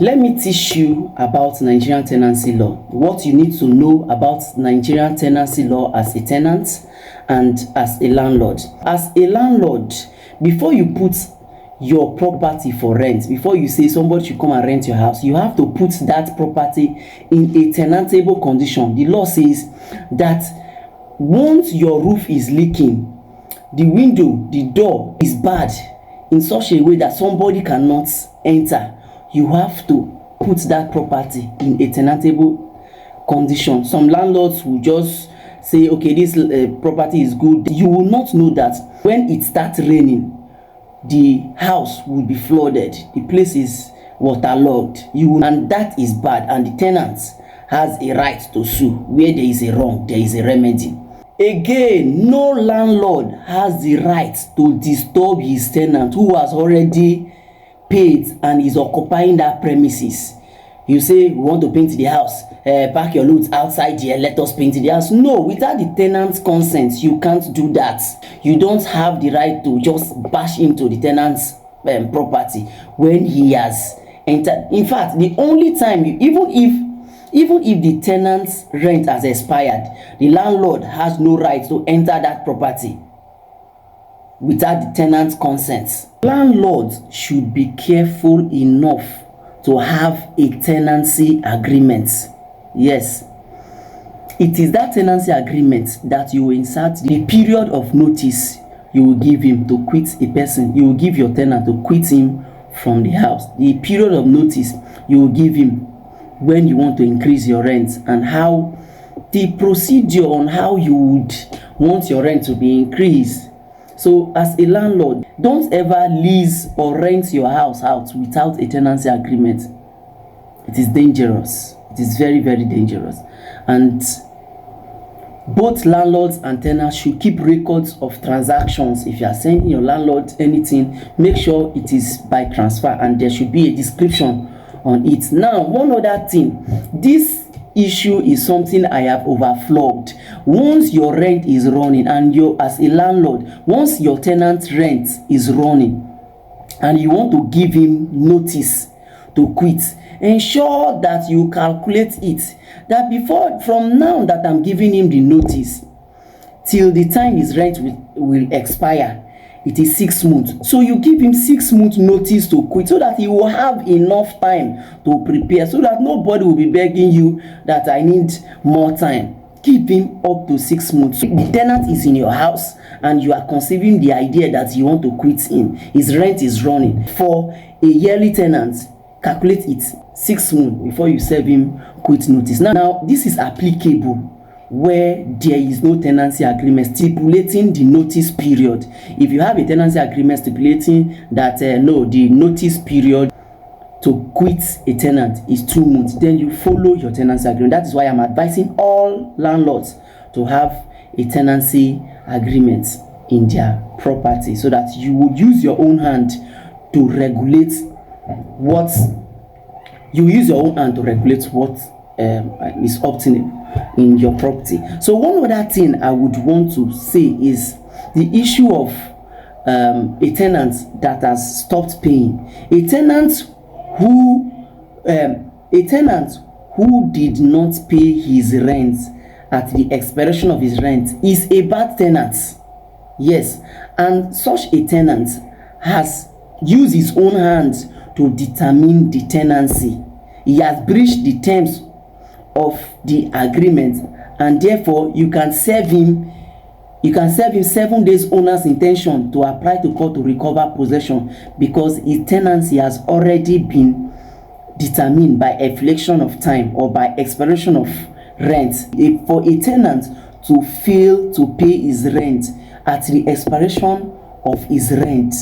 Let me teach you about Nigerian tenancy law, what you need to know about Nigerian tenancy law as a tenant and as a landlord. As a landlord, before you put your property for rent, before you say somebody should come and rent your house, you have to put that property in a tenantable condition. The law says that once your roof is leaking, the window, the door is bad in such a way that somebody cannot enter, you have to put that property in a tenantable condition. Some landlords will just say, okay, this property is good. You will not know that when it starts raining, the house will be flooded, the place is waterlogged, and that is bad, and the tenant has a right to sue. Where there is a wrong, there is a remedy. Again, no landlord has the right to disturb his tenant who has already paid and is occupying that premises. You say, we want to paint the house, pack your loads outside here, let us paint the house. No, without the tenant's consent, you can't do that. You don't have the right to just bash into the tenant's property when he has entered. In fact, the only time, even if the tenant's rent has expired, the landlord has no right to enter that property without the tenant's consent. Landlords should be careful enough to have a tenancy agreement. Yes, it is that tenancy agreement that you will insert the period of notice you will give him to quit a person. You will give your tenant to quit him from the house. The period of notice you will give him when you want to increase your rent, and how the procedure on how you would want your rent to be increased. So as a landlord, don't ever lease or rent your house out without a tenancy agreement. It is dangerous. It is very, very dangerous. And both landlords and tenants should keep records of transactions. If you are sending your landlord anything, make sure it is by transfer and there should be a description on it. Now, one other thing, this issue is something I have overflogged. Once your rent is running, and you as a landlord, once your tenant's rent is running and you want to give him notice to quit, ensure that you calculate it, that from now that I'm giving him the notice till the time his rent will expire, it is 6 months. So you give him 6 months notice to quit, so that he will have enough time to prepare, so that nobody will be begging you that I need more time. Give him up to 6 months. If the tenant is in your house and you are conceiving the idea that you want to quit him, his rent is running. For a yearly tenant, calculate it 6 months before you serve him quit notice. Now this is applicable where there is no tenancy agreement stipulating the notice period. If you have a tenancy agreement stipulating that no, the notice period to quit a tenant is 2 months, then you follow your tenancy agreement. That is why I'm advising all landlords to have a tenancy agreement in their property, so that you would use your own hand to regulate what is obtainable in your property. So one other thing I would want to say is the issue of a tenant that has stopped paying. A tenant who did not pay his rent at the expiration of his rent is a bad tenant. Yes, and such a tenant has used his own hands to determine the tenancy. He has breached the terms of the agreement, and therefore you can serve him 7 days owner's intention to apply to court to recover possession, because his tenancy has already been determined by efflection of time or by expiration of rent. For a tenant to fail to pay his rent at the expiration of his rent,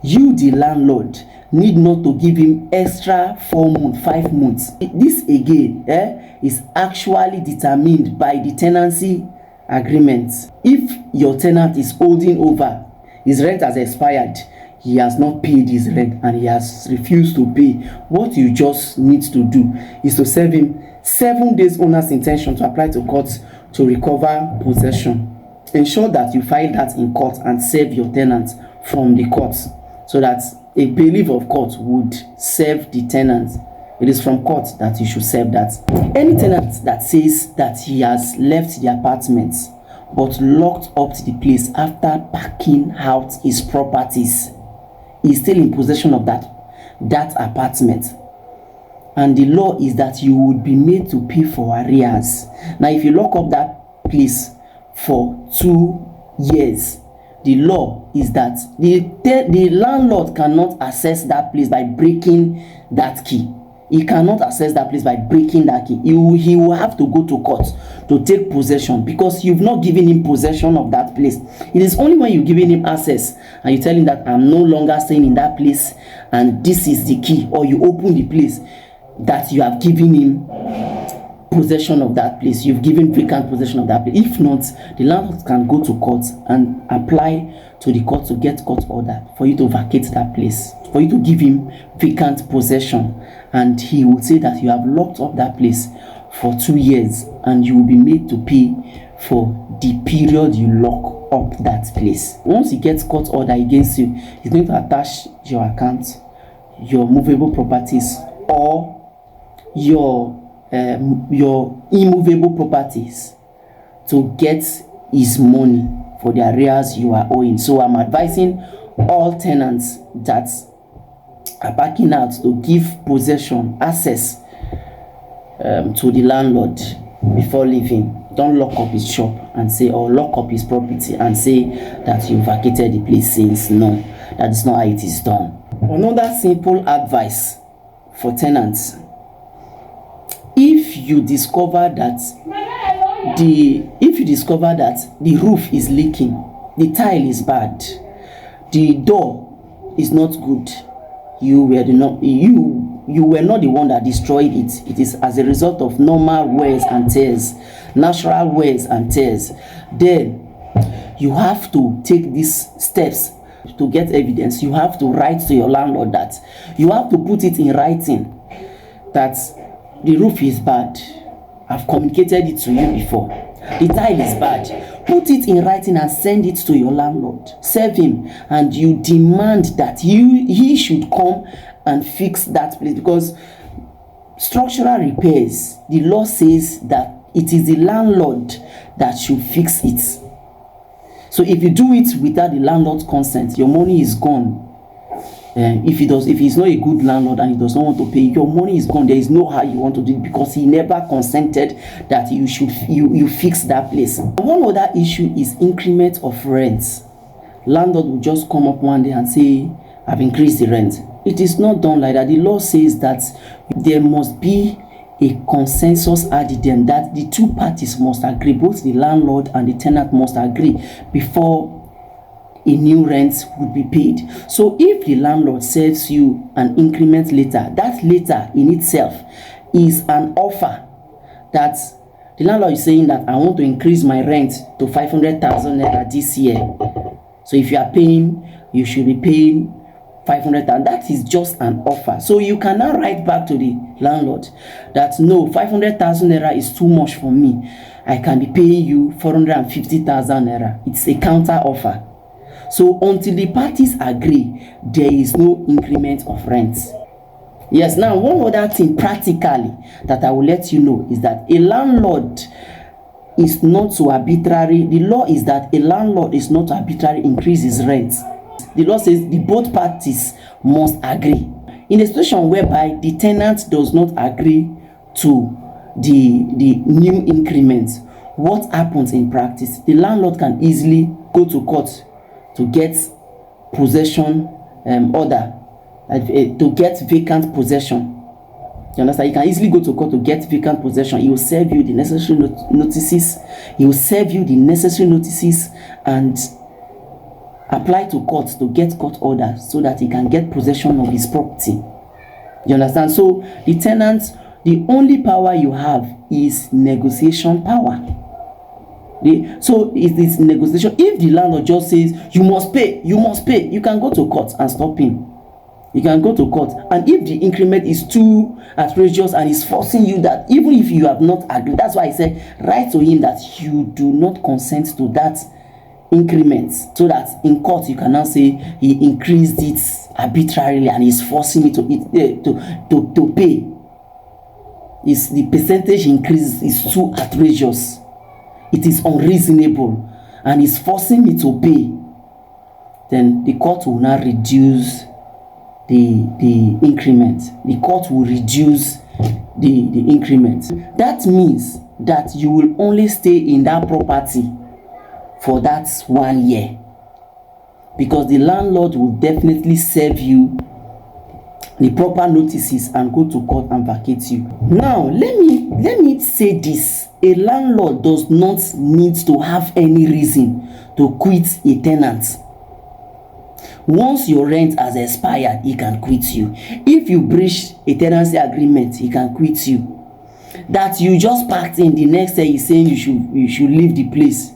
you, the landlord, need not to give him extra 4 months, 5 months. This again is actually determined by the tenancy agreement. If your tenant is holding over, his rent has expired, he has not paid his rent and he has refused to pay, what you just need to do is to serve him 7 days owner's intention to apply to court to recover possession. Ensure that you file that in court and serve your tenant from the court, so that a bailiff of court would serve the tenant It is from court that you should serve that. Any tenant that says that he has left the apartment but locked up the place after packing out his properties is still in possession of that apartment. And the law is that you would be made to pay for arrears. Now, if you lock up that place for 2 years, the law is that the landlord cannot access that place by breaking that key. He cannot access that place by breaking that key. He will have to go to court to take possession, because you've not given him possession of that place. It is only when you've given him access and you tell him that I'm no longer staying in that place and this is the key, or you open the place, that you have given him possession of that place. You've given vacant possession of that place. If not, the landlord can go to court and apply to the court to get court order for you to vacate that place, for you to give him vacant possession. And he will say that you have locked up that place for 2 years and you will be made to pay for the period you lock up that place. Once he gets court order against you, he's going to attach your account, your movable properties, or your immovable properties to get his money for the arrears you are owing. So I'm advising all tenants that are backing out to give possession, access to the landlord before leaving. Don't lock up his shop and say, or lock up his property and say that you vacated the place since. No, that is not how it is done. Another simple advice for tenants: if you discover that the roof is leaking, the tile is bad, the door is not good, you were not the one that destroyed it. It is as a result of normal wears and tears, natural wears and tears. Then you have to take these steps to get evidence. You have to write to your landlord, that you have to put it in writing that the roof is bad. I've communicated it to you before. The tile is bad. Put it in writing and send it to your landlord. Serve him, and you demand that he should come and fix that place, because structural repairs, the law says that it is the landlord that should fix it. So if you do it without the landlord's consent, your money is gone. If he's not a good landlord and he does not want to pay, your money is gone. There is no how you want to do it, because he never consented that you fix that place. One other issue is increment of rent. Landlord will just come up one day and say, I've increased the rent. It is not done like that. The law says that there must be a consensus addendum, that the two parties must agree, both the landlord and the tenant must agree before a new rent would be paid. So if the landlord serves you an increment letter, that letter in itself is an offer that the landlord is saying that I want to increase my rent to 500,000 naira this year. So if you are paying, you should be paying 500,000. That is just an offer. So you can now write back to the landlord that no, 500,000 naira is too much for me. I can be paying you 450,000 naira. It's a counter offer. So until the parties agree, there is no increment of rent. Yes, now one other thing practically that I will let you know is that a landlord is not to arbitrary. The law is that a landlord is not to arbitrarily increase his rent. The law says the both parties must agree. In a situation whereby the tenant does not agree to the new increment, what happens in practice? The landlord can easily go to court to get possession order, to get vacant possession. You understand? You can easily go to court to get vacant possession. He will serve you the necessary notices. He will serve you the necessary notices and apply to court to get court order so that he can get possession of his property. You understand? So the tenant, the only power you have is negotiation power. So it is negotiation. If the landlord just says you must pay, you can go to court and stop him. You can go to court, and if the increment is too outrageous and is forcing you that, even if you have not agreed, that's why I said write to him that you do not consent to that increment, so that in court you can now say he increased it arbitrarily and is forcing me to pay. is the percentage increase is too outrageous, it is unreasonable, and is forcing me to pay, then the court will now reduce the increment. The court will reduce the increment. That means that you will only stay in that property for that 1 year, because the landlord will definitely serve you the proper notices and go to court and vacate you. Now let me say this: a landlord does not need to have any reason to quit a tenant. Once your rent has expired, he can quit you. If you breach a tenancy agreement, he can quit you. That you just packed in, the next day he's saying you should leave the place,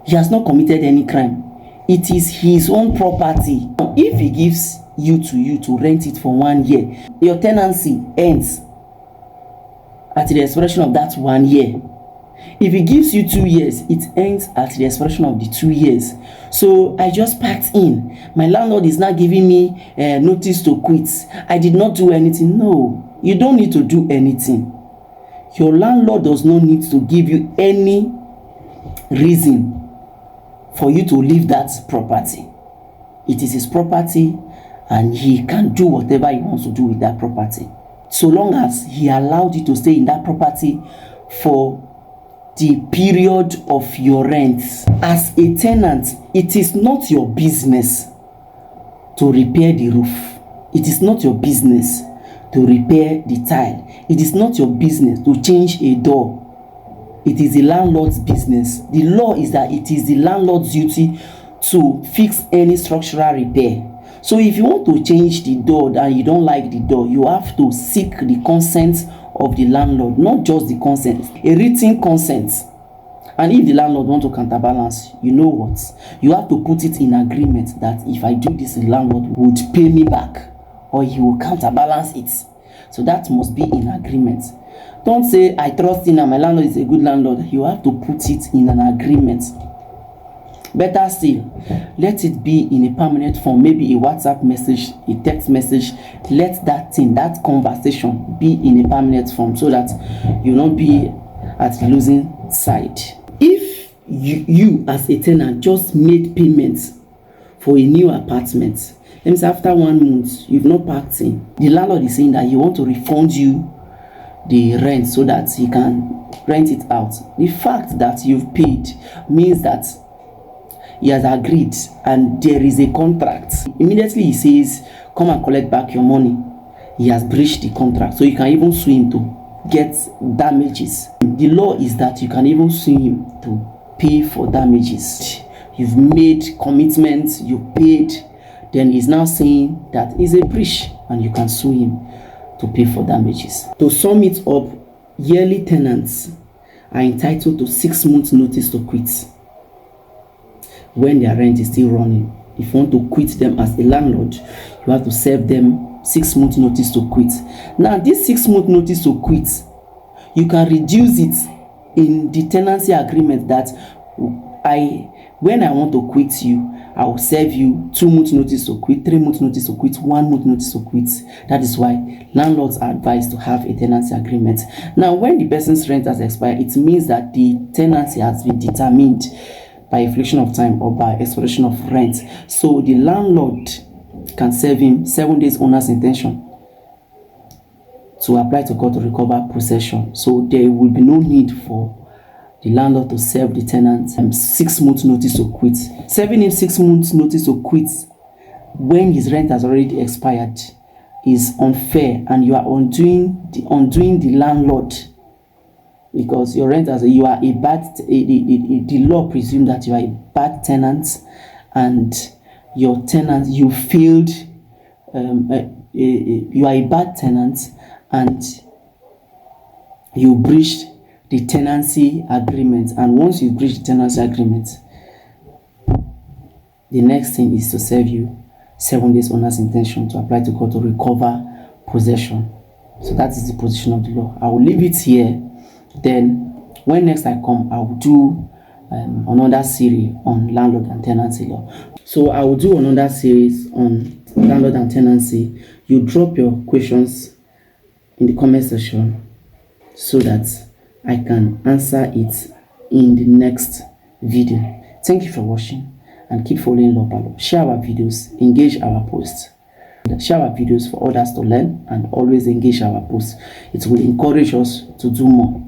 he has not committed any crime. It is his own property. If he gives you to rent it for 1 year, your tenancy ends at the expiration of that 1 year. If he gives you 2 years, it ends at the expiration of the 2 years. So I just packed in. My landlord is now giving me notice to quit. I did not do anything. No, you don't need to do anything. Your landlord does not need to give you any reason for you to leave that property. It is his property, and he can do whatever he wants to do with that property, so long as he allowed you to stay in that property for the period of your rent. As a tenant, it is not your business to repair the roof. It is not your business to repair the tile. It is not your business to change a door. It is the landlord's business. The law is that it is the landlord's duty to fix any structural repair. So if you want to change the door and you don't like the door, you have to seek the consent of the landlord, not just the consent, a written consent. And if the landlord wants to counterbalance, you know what? You have to put it in agreement that if I do this, the landlord would pay me back, or he will counterbalance it. So that must be in agreement. Don't say I trust him and my landlord is a good landlord. You have to put it in an agreement. Better still, let it be in a permanent form, maybe a WhatsApp message, a text message. Let that thing, that conversation be in a permanent form, so that you will not be at the losing side. If you as a tenant just made payments for a new apartment, let me say after 1 month, you've not packed in, the landlord is saying that he want to refund you the rent so that he can rent it out. The fact that you've paid means that he has agreed and there is a contract. Immediately he says, come and collect back your money, he has breached the contract. So you can even sue him to get damages. The law is that you can even sue him to pay for damages. You've made commitments, you paid, then he's now saying that is a breach and you can sue him to pay for damages. To sum it up, yearly tenants are entitled to 6 months notice to quit when their rent is still running. If you want to quit them as a landlord, you have to serve them 6 months notice to quit. Now this 6 month notice to quit, you can reduce it in the tenancy agreement that when I want to quit you, I will serve you 2 months notice to quit, 3 months notice to quit, 1 month notice to quit. That is why landlords are advised to have a tenancy agreement. Now when the person's rent has expired, it means that the tenancy has been determined by inflation of time or by expiration of rent. So the landlord can serve him 7 days owner's intention to apply to court to recover possession. So there will be no need for the landlord to serve the tenant 6 months notice to quit. Serving him 6 months notice to quit when his rent has already expired is unfair, and you are undoing the landlord, because your rent as you are a bad the law presumes that you are a bad tenant, and your tenant you failed you are a bad tenant and you breached the tenancy agreement. And once you breach the tenancy agreement, the next thing is to serve you 7 days owner's intention to apply to court to recover possession. So that is the position of the law. I will leave it here. Then when next I come, I will do another series on landlord and tenancy law. So I will do another series on landlord and tenancy. You drop your questions in the comment section. so that I can answer it in the next video. Thank you for watching, and keep following Law Parlour. Share our videos, engage our posts. Share our videos for others to learn, and always engage our posts. It will encourage us to do more.